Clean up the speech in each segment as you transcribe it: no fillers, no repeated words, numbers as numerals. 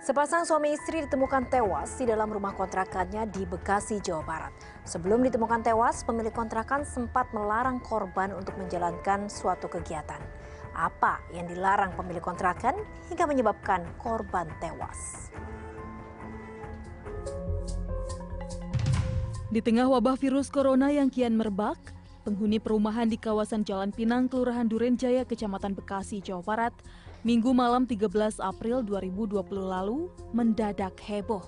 Sepasang suami istri ditemukan tewas di dalam rumah kontrakannya di Bekasi, Jawa Barat. Sebelum ditemukan tewas, pemilik kontrakan sempat melarang korban untuk menjalankan suatu kegiatan. Apa yang dilarang pemilik kontrakan hingga menyebabkan korban tewas? Di tengah wabah virus corona yang kian merebak, penghuni perumahan di kawasan Jalan Pinang, Kelurahan Durenjaya, Kecamatan Bekasi, Jawa Barat, Minggu malam 13 April 2020 lalu mendadak heboh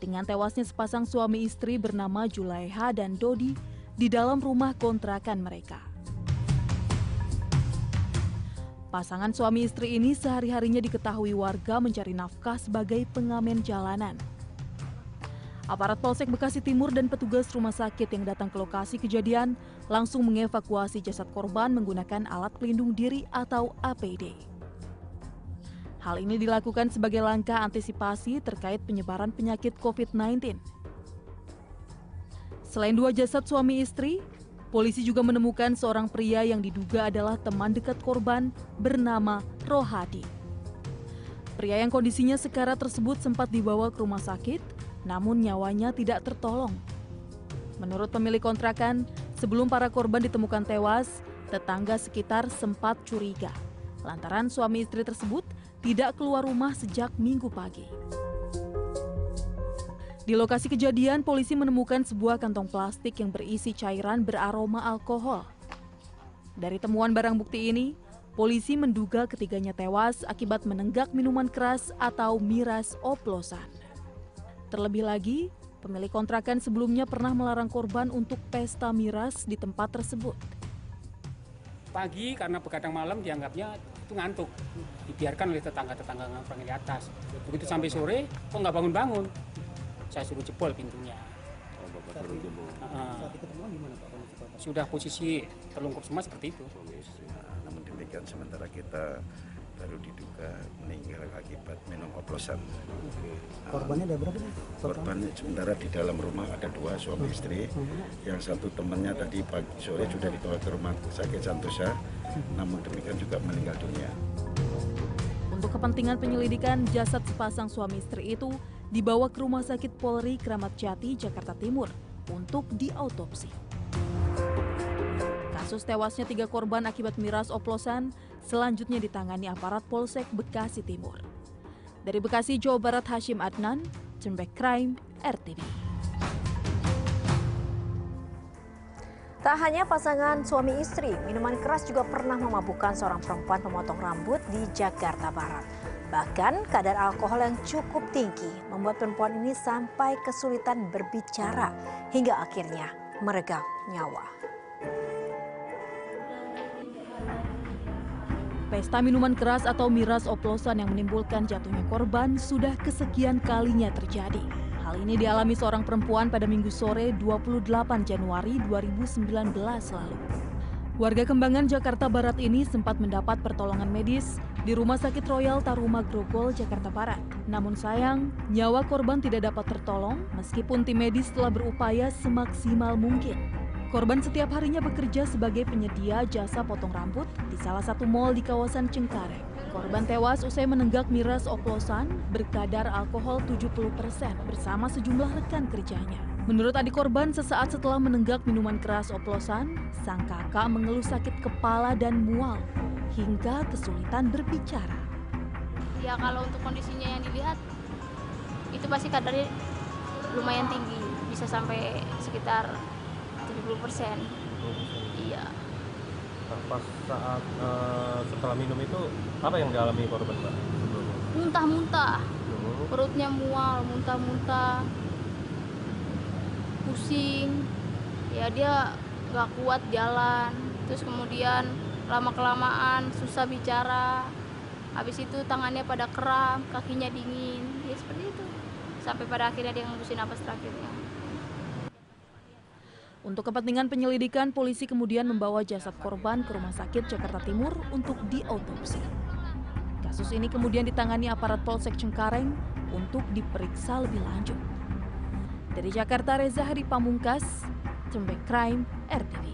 dengan tewasnya sepasang suami istri bernama Julaiha dan Dodi di dalam rumah kontrakan mereka. Pasangan suami istri ini sehari-harinya diketahui warga mencari nafkah sebagai pengamen jalanan. Aparat Polsek Bekasi Timur dan petugas rumah sakit yang datang ke lokasi kejadian langsung mengevakuasi jasad korban menggunakan alat pelindung diri atau APD. Hal ini dilakukan sebagai langkah antisipasi terkait penyebaran penyakit COVID-19. Selain dua jasad suami istri, polisi juga menemukan seorang pria yang diduga adalah teman dekat korban bernama Rohadi. Pria yang kondisinya sekarat tersebut sempat dibawa ke rumah sakit, namun nyawanya tidak tertolong. Menurut pemilik kontrakan, sebelum para korban ditemukan tewas, tetangga sekitar sempat curiga lantaran suami istri tersebut tidak keluar rumah sejak Minggu pagi. Di lokasi kejadian, polisi menemukan sebuah kantong plastik yang berisi cairan beraroma alkohol. Dari temuan barang bukti ini, polisi menduga ketiganya tewas akibat menenggak minuman keras atau miras oplosan. Terlebih lagi, pemilik kontrakan sebelumnya pernah melarang korban untuk pesta miras di tempat tersebut. Pagi karena begadang malam dianggapnya itu ngantuk, dibiarkan oleh tetangga-tetangga nongkrong di atas. Begitu sampai sore, kok nggak bangun-bangun, saya suruh jebol pintunya. Sudah posisi terlungkup semua seperti itu. Namun demikian sementara kita baru diduga meninggal akibat minum oplosan. Korbannya ada berapa? Korbannya sementara di dalam rumah ada dua suami istri. Yang satu temannya tadi pagi sore sudah dibawa ke rumah sakit Santosa, namun demikian juga meninggal dunia. Untuk kepentingan penyelidikan, jasad sepasang suami istri itu dibawa ke Rumah Sakit Polri Kramat Jati, Jakarta Timur untuk diautopsi. Kasus tewasnya 3 korban akibat miras oplosan selanjutnya ditangani aparat Polsek Bekasi Timur. Dari Bekasi, Jawa Barat, Hashim Adnan, Cembek Crime, RTV. Tak hanya pasangan suami istri, minuman keras juga pernah memabukkan seorang perempuan pemotong rambut di Jakarta Barat. Bahkan kadar alkohol yang cukup tinggi membuat perempuan ini sampai kesulitan berbicara hingga akhirnya meregang nyawa. Pesta minuman keras atau miras oplosan yang menimbulkan jatuhnya korban sudah kesekian kalinya terjadi. Hal ini dialami seorang perempuan pada Minggu sore 28 Januari 2019 lalu. Warga Kembangan, Jakarta Barat ini sempat mendapat pertolongan medis di Rumah Sakit Royal Taruma Grogol, Jakarta Barat. Namun sayang, nyawa korban tidak dapat tertolong meskipun tim medis telah berupaya semaksimal mungkin. Korban setiap harinya bekerja sebagai penyedia jasa potong rambut di salah satu mal di kawasan Cengkareng. Korban tewas usai menenggak miras oplosan berkadar alkohol 70% bersama sejumlah rekan kerjanya. Menurut adik korban, sesaat setelah menenggak minuman keras oplosan, sang kakak mengeluh sakit kepala dan mual hingga kesulitan berbicara. Ya kalau untuk kondisinya yang dilihat, itu pasti kadarnya lumayan tinggi, bisa sampai sekitar 70%. Iya. Pas saat setelah minum itu apa yang dialami korban, Mbak? Muntah-muntah, perutnya mual, muntah-muntah, pusing. Ya dia nggak kuat jalan, terus kemudian lama-kelamaan susah bicara. Habis itu tangannya pada kram, kakinya dingin, ya seperti itu. Sampai pada akhirnya dia ngembusin napas terakhirnya. Untuk kepentingan penyelidikan, polisi kemudian membawa jasad korban ke Rumah Sakit Jakarta Timur untuk diautopsi. Kasus ini kemudian ditangani aparat Polsek Cengkareng untuk diperiksa lebih lanjut. Dari Jakarta, Reza Hari Pamungkas, Cembek Crime, RTV.